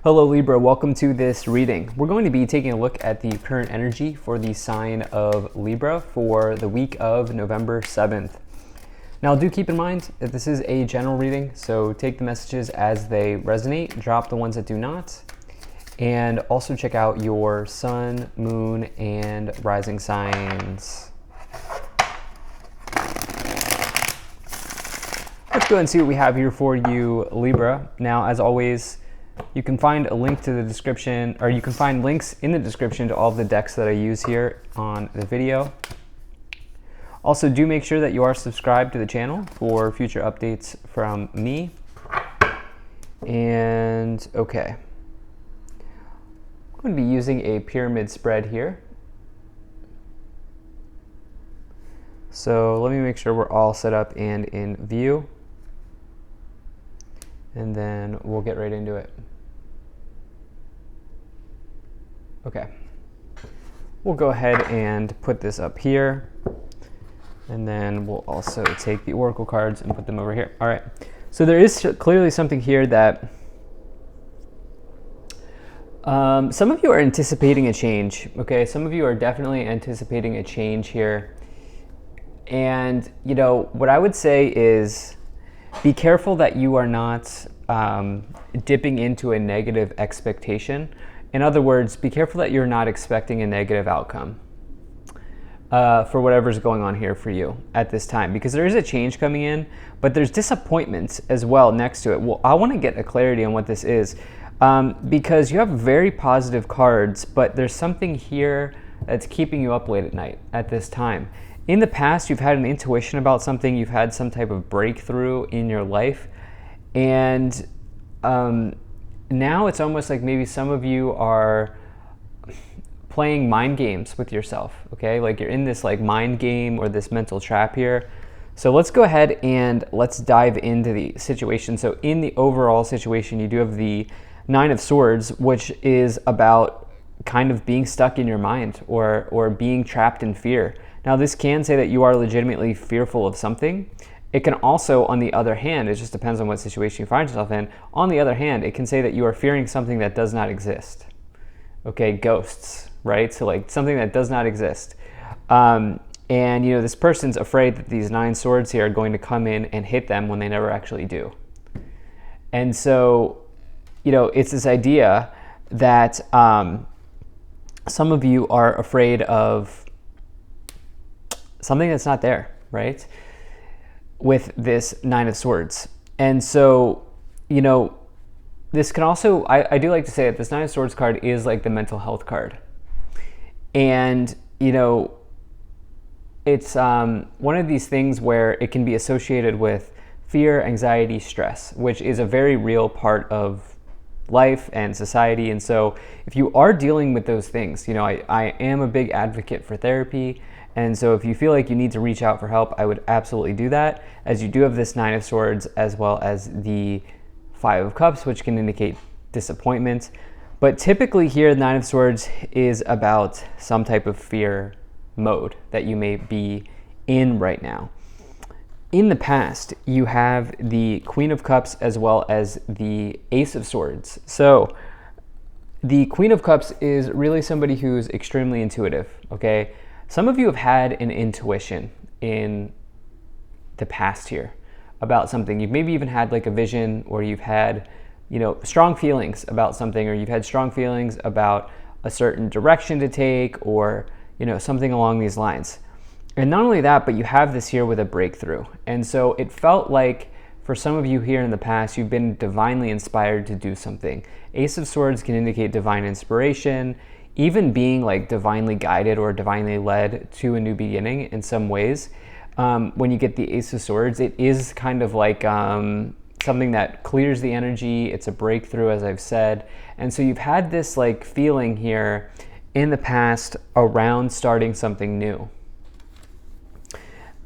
Hello Libra, welcome to this reading. We're going to be taking a look at the current energy for the sign of Libra for the week of November 7th. Now do keep in mind that this is a general reading, so take the messages as they resonate, drop the ones that do not, and also check out your sun, moon, and rising signs. Let's go ahead and see what we have here for you, Libra. Now, as always, you can find a link to the description, or you can find links in the description to all of the decks that I use here on the video. Also, do make sure that you are subscribed to the channel for future updates from me. And okay, I'm going to be using a pyramid spread here. So let me make sure we're all set up and in view, and then we'll get right into it. Okay, we'll go ahead and put this up here, and then we'll also take the oracle cards and put them over here. All right, so there is clearly something here that some of you are anticipating a change. Okay, some of you are definitely anticipating a change here. And you know what I would say is be careful that you are not dipping into a negative expectation. In other words, be careful that you're not expecting a negative outcome for whatever's going on here for you at this time, because there is a change coming in, but there's disappointment as well next to it. Well, I want to get a clarity on what this is, because you have very positive cards, but there's something here that's keeping you up late at night at this time. In the past, you've had an intuition about something, you've had some type of breakthrough in your life, and now it's almost like maybe some of you are playing mind games with yourself, okay? Like you're in this like mind game or this mental trap here. So let's go ahead and let's dive into the situation. So in the overall situation, you do have the Nine of Swords, which is about kind of being stuck in your mind or being trapped in fear. Now, this can say that you are legitimately fearful of something. It can also, on the other hand, it just depends on what situation you find yourself in. On the other hand, it can say that you are fearing something that does not exist. Okay, ghosts, right? So like something that does not exist. And you know, this person's afraid that these Nine Swords here are going to come in and hit them when they never actually do. And so, you know, it's this idea that some of you are afraid of something that's not there, right? With this Nine of Swords. And so, you know, this can also, I do like to say that this Nine of Swords card is like the mental health card. And, you know, it's one of these things where it can be associated with fear, anxiety, stress, which is a very real part of life and society. And so if you are dealing with those things, you know, I am a big advocate for therapy. And so if you feel like you need to reach out for help, I would absolutely do that, as you do have this Nine of Swords as well as the Five of Cups, which can indicate disappointment. But typically here, the Nine of Swords is about some type of fear mode that you may be in right now. In the past, you have the Queen of Cups as well as the Ace of Swords. So the Queen of Cups is really somebody who's extremely intuitive, okay? Some of you have had an intuition in the past here about something. You've maybe even had like a vision, or you've had, you know, strong feelings about something, or you've had strong feelings about a certain direction to take, or, you know, something along these lines. And not only that, but you have this here with a breakthrough. And so it felt like for some of you here in the past, you've been divinely inspired to do something. Ace of Swords can indicate divine inspiration, even being like divinely guided or divinely led to a new beginning in some ways. When you get the Ace of Swords, it is kind of like something that clears the energy. It's a breakthrough, as I've said. And so you've had this like feeling here in the past around starting something new.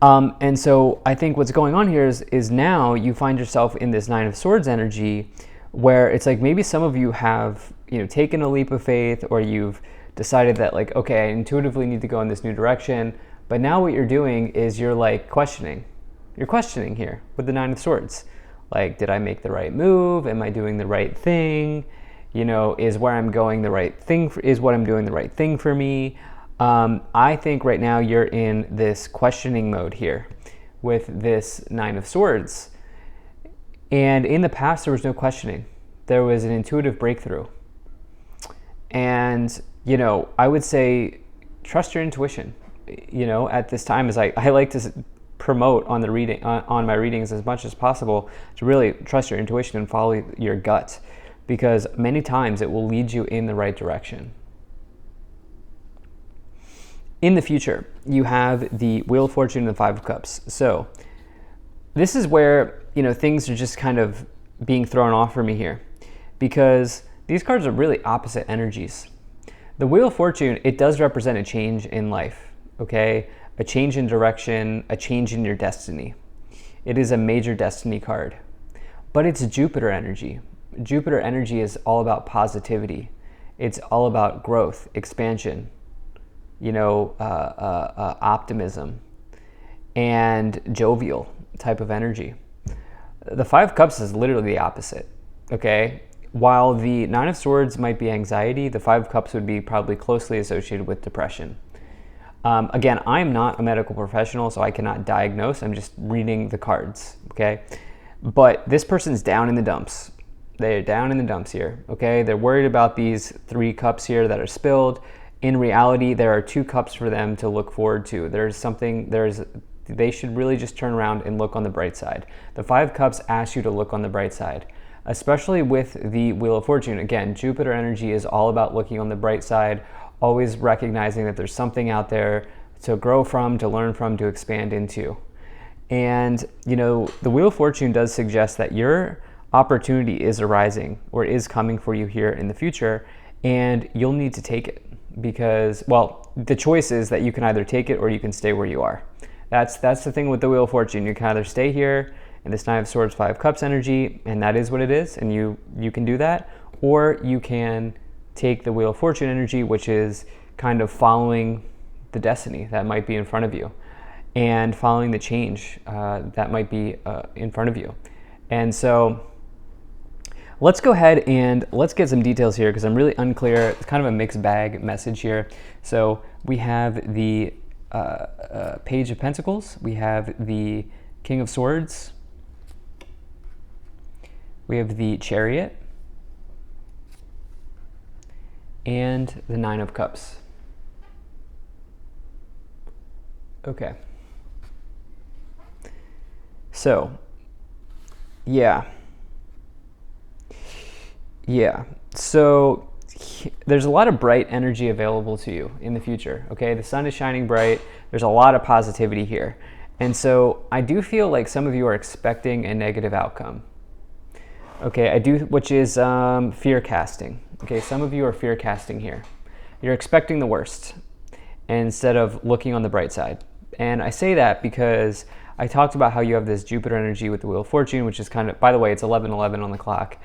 And so I think what's going on here is now you find yourself in this Nine of Swords energy, where it's like maybe some of you have, you know, taken a leap of faith, or you've decided that like, okay, I intuitively need to go in this new direction. But now what you're doing is you're like questioning. You're questioning here with the Nine of Swords. Like, did I make the right move? Am I doing the right thing? Is where I'm going the right thing? Is what I'm doing the right thing for me? I think right now you're in this questioning mode here with this Nine of Swords. And in the past, there was no questioning. There was an intuitive breakthrough. And, I would say trust your intuition, at this time, as I like to promote on the reading, on my readings as much as possible, to really trust your intuition and follow your gut, because many times it will lead you in the right direction. In the future, you have the Wheel of Fortune and the Five of Cups. So this is where, things are just kind of being thrown off for me here, because these cards are really opposite energies. The Wheel of Fortune, it does represent a change in life, okay? A change in direction, a change in your destiny. It is a major destiny card, but it's Jupiter energy. Jupiter energy is all about positivity. It's all about growth, expansion, optimism, and jovial type of energy. The Five of Cups is literally the opposite, okay? While the Nine of Swords might be anxiety, the Five of Cups would be probably closely associated with depression. Again, I'm not a medical professional, so I cannot diagnose. I'm just reading the cards, okay? But this person's down in the dumps. They're down in the dumps here, okay? They're worried about these 3 cups here that are spilled. In reality, there are 2 cups for them to look forward to. They should really just turn around and look on the bright side. The Five of Cups asks you to look on the bright side, especially with the Wheel of Fortune. Again, Jupiter energy is all about looking on the bright side, always recognizing that there's something out there to grow from, to learn from, to expand into. And, the Wheel of Fortune does suggest that your opportunity is arising or is coming for you here in the future, and you'll need to take it because, the choice is that you can either take it or you can stay where you are. That's the thing with the Wheel of Fortune. You can either stay here in this Nine of Swords, Five of Cups energy, and that is what it is, and you can do that, or you can take the Wheel of Fortune energy, which is kind of following the destiny that might be in front of you and following the change that might be in front of you. And so let's go ahead and let's get some details here, because I'm really unclear. It's kind of a mixed bag message here. So we have the Page of Pentacles, we have the King of Swords, we have the Chariot, and the Nine of Cups. Okay. So, yeah. So there's a lot of bright energy available to you in the future, okay? The sun is shining bright. There's a lot of positivity here. And so I do feel like some of you are expecting a negative outcome. Okay, which is fear casting. Okay, some of you are fear casting here. You're expecting the worst instead of looking on the bright side. And I say that because I talked about how you have this Jupiter energy with the Wheel of Fortune, which is kind of, by the way, it's 11:11 on the clock,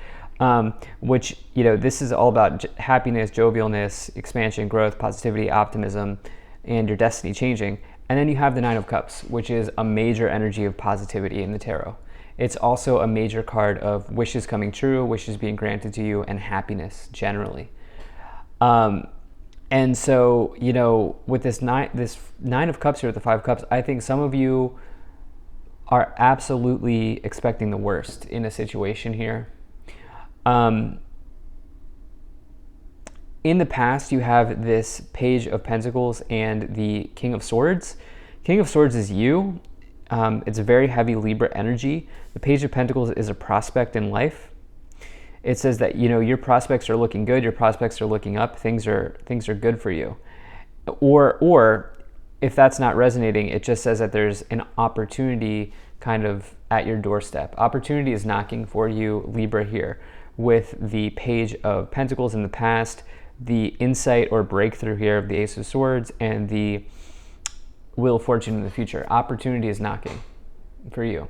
which, this is all about happiness, jovialness, expansion, growth, positivity, optimism, and your destiny changing. And then you have the Nine of Cups, which is a major energy of positivity in the tarot. It's also a major card of wishes coming true, wishes being granted to you, and happiness generally. And so, with this Nine of Cups here with the Five of Cups, I think some of you are absolutely expecting the worst in a situation here. In the past, you have this Page of Pentacles and the King of Swords. King of Swords is you. It's a very heavy Libra energy. The Page of Pentacles is a prospect in life. It says that, your prospects are looking good, your prospects are looking up, things are good for you. Or if that's not resonating, it just says that there's an opportunity kind of at your doorstep. Opportunity is knocking for you, Libra, here with the Page of Pentacles in the past, the insight or breakthrough here of the Ace of Swords, and the Wheel of Fortune in the future. Opportunity is knocking for you,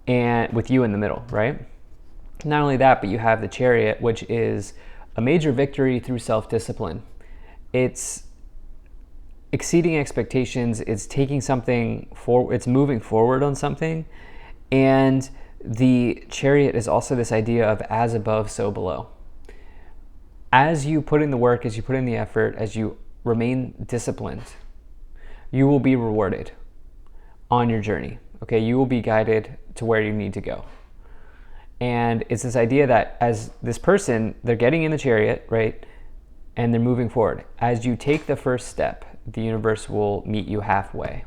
and with you in the middle, right? Not only that, but you have the Chariot, which is a major victory through self-discipline. It's exceeding expectations. It's taking something forward. It's moving forward on something. And the Chariot is also this idea of as above, so below. as you put in the work, as you put in the effort, as you remain disciplined, you will be rewarded on your journey. Okay, you will be guided to where you need to go. And it's this idea that as this person, they're getting in the chariot, right? And they're moving forward. As you take the first step, the universe will meet you halfway.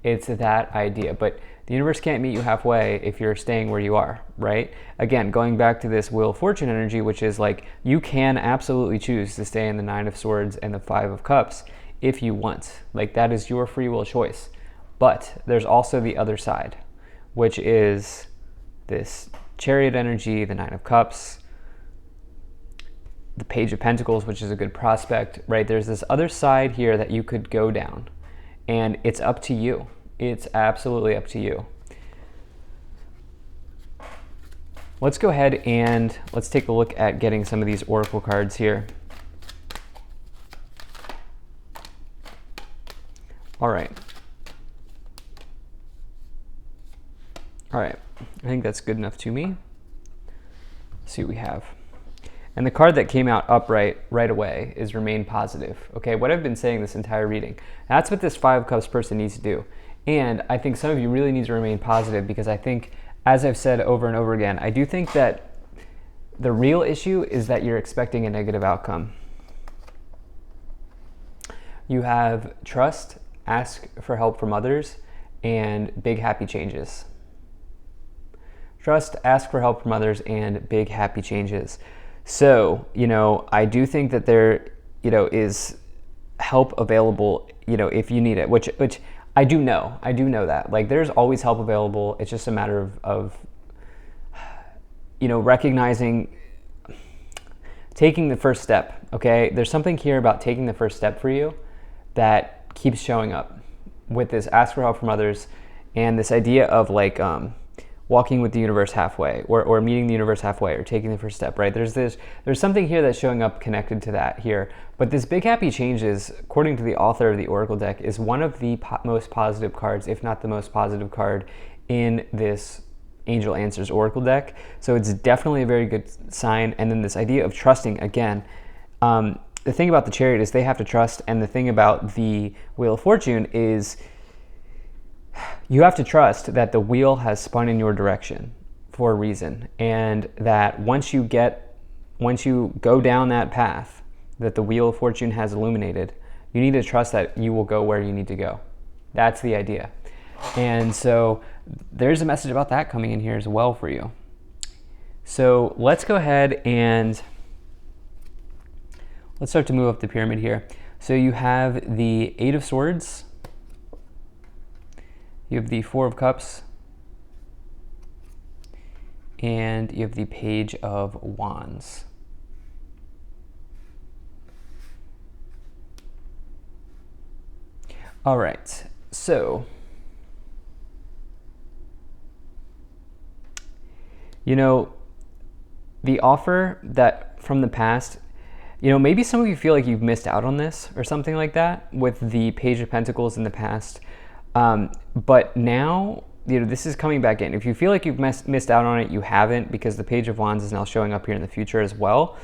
It's that idea. But the universe can't meet you halfway if you're staying where you are, right? Again, going back to this Wheel of Fortune energy, which is like you can absolutely choose to stay in the Nine of Swords and the Five of Cups if you want. Like that is your free will choice. But there's also the other side, which is this Chariot energy, the Nine of Cups, the Page of Pentacles, which is a good prospect, right? There's this other side here that you could go down, and it's up to you. It's absolutely up to you. Let's go ahead and let's take a look at getting some of these oracle cards here. All right. All right. I think that's good enough to me. Let's see what we have. And the card that came out upright right away is remain positive. Okay, what I've been saying this entire reading, that's what this Five of Cups person needs to do. And I think some of you really need to remain positive because I think, as I've said over and over again, I do think that the real issue is that you're expecting a negative outcome. You have trust, ask for help from others, and big happy changes. Trust, ask for help from others, and big happy changes. So, I do think that there, is help available, if you need it, which I do know that. Like, there's always help available. It's just a matter of recognizing, taking the first step, okay? There's something here about taking the first step for you that keeps showing up with this ask for help from others and this idea of like, walking with the universe halfway or meeting the universe halfway or taking the first step, right? There's something here that's showing up connected to that here. But this big happy changes, according to the author of the Oracle deck, is one of the most positive cards, if not the most positive card in this Angel Answers Oracle deck. So it's definitely a very good sign. And then this idea of trusting, again, the thing about the Chariot is they have to trust. And the thing about the Wheel of Fortune is you have to trust that the wheel has spun in your direction for a reason, and that once you go down that path that the Wheel of Fortune has illuminated, you need to trust that you will go where you need to go. That's the idea. And so there's a message about that coming in here as well for you. So let's go ahead and let's start to move up the pyramid here. So you have the Eight of Swords, you have the Four of Cups, and you have the Page of Wands. All right, so the offer that from the past, maybe some of you feel like you've missed out on this or something like that with the Page of Pentacles in the past. But now, this is coming back in. If you feel like you've missed out on it, you haven't, because the Page of Wands is now showing up here in the future as well,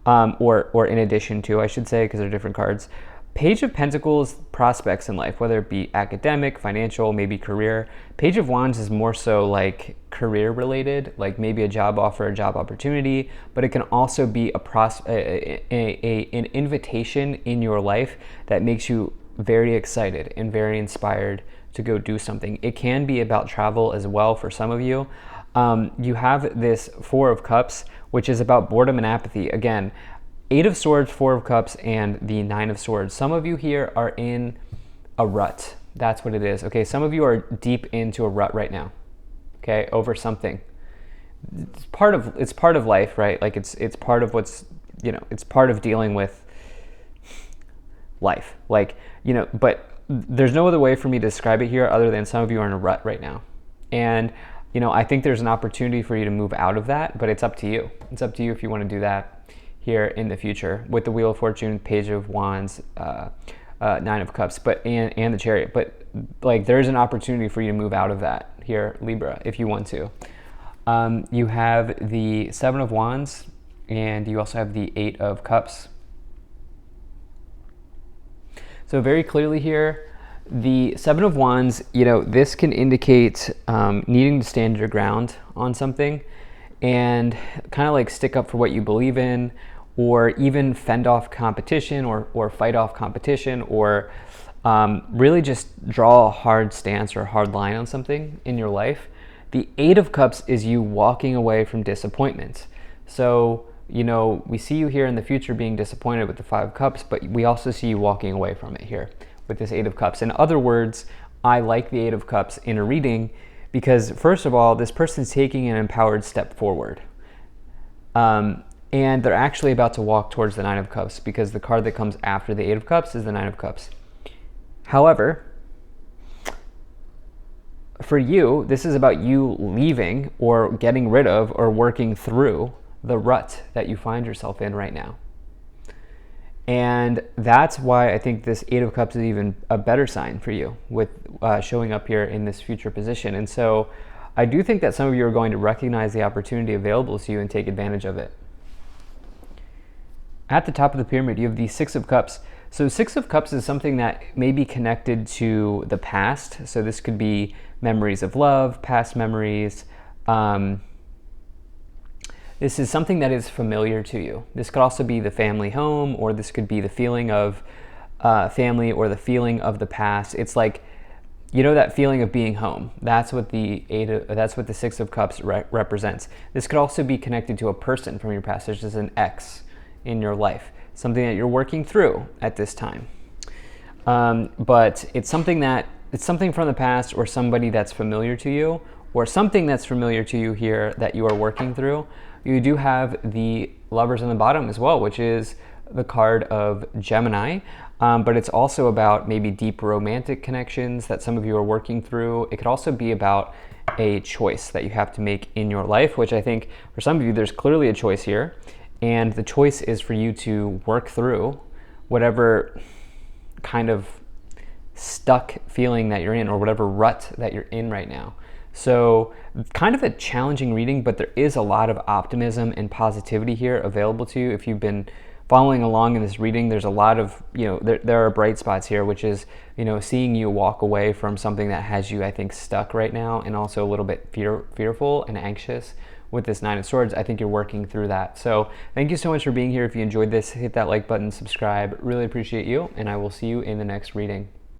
or in addition to, I should say, because they're different cards. Page of Pentacles prospects in life, whether it be academic, financial, maybe career. Page of Wands is more so like career related, like maybe a job offer, a job opportunity, but it can also be an invitation in your life that makes you very excited and very inspired to go do something. It can be about travel as well for some of you. You have this Four of Cups, which is about boredom and apathy. Again, Eight of Swords, Four of Cups, and the Nine of Swords. Some of you here are in a rut. That's what it is. Okay, some of you are deep into a rut right now. Okay, over something. It's part of life, right? Like it's part of what's, it's part of dealing with life. Like, but there's no other way for me to describe it here other than some of you are in a rut right now. And, I think there's an opportunity for you to move out of that, but it's up to you. It's up to you if you want to do that here in the future with the Wheel of Fortune, Page of Wands, Nine of Cups, and the Chariot. But like, there's an opportunity for you to move out of that here, Libra, if you want to. You have the Seven of Wands, and you also have the Eight of Cups. So very clearly here, the Seven of Wands, this can indicate needing to stand your ground on something and kind of like stick up for what you believe in, or even fend off competition or fight off competition, or really just draw a hard stance or a hard line on something in your life. The Eight of Cups is you walking away from disappointments. So, we see you here in the future being disappointed with the Five of Cups, but we also see you walking away from it here with this Eight of Cups. In other words, I like the Eight of Cups in a reading because, first of all, this person's taking an empowered step forward. And they're actually about to walk towards the Nine of Cups, because the card that comes after the Eight of Cups is the Nine of Cups. However, for you, this is about you leaving or getting rid of or working through the rut that you find yourself in right now. And that's why I think this Eight of Cups is even a better sign for you with showing up here in this future position. And so I do think that some of you are going to recognize the opportunity available to you and take advantage of it. At the top of the pyramid, you have the Six of Cups. So Six of Cups is something that may be connected to the past. So this could be memories of love, past memories. This is something that is familiar to you. This could also be the family home, or this could be the feeling of family, or the feeling of the past. It's like, that feeling of being home. That's what the Six of Cups represents. This could also be connected to a person from your past, such as an ex in your life, something that you're working through at this time. But it's something from the past, or somebody that's familiar to you, or something that's familiar to you here that you are working through. You do have the Lovers on the bottom as well, which is the card of Gemini, but it's also about maybe deep romantic connections that some of you are working through. It could also be about a choice that you have to make in your life, which I think for some of you, there's clearly a choice here. And the choice is for you to work through whatever kind of stuck feeling that you're in, or whatever rut that you're in right now. So kind of a challenging reading, but there is a lot of optimism and positivity here available to you. If you've been following along in this reading, there's a lot of, there are bright spots here, which is, seeing you walk away from something that has you, I think, stuck right now, and also a little bit fearful and anxious with this Nine of Swords. I think you're working through that. So thank you so much for being here. If you enjoyed this, hit that like button, subscribe. Really appreciate you, and I will see you in the next reading.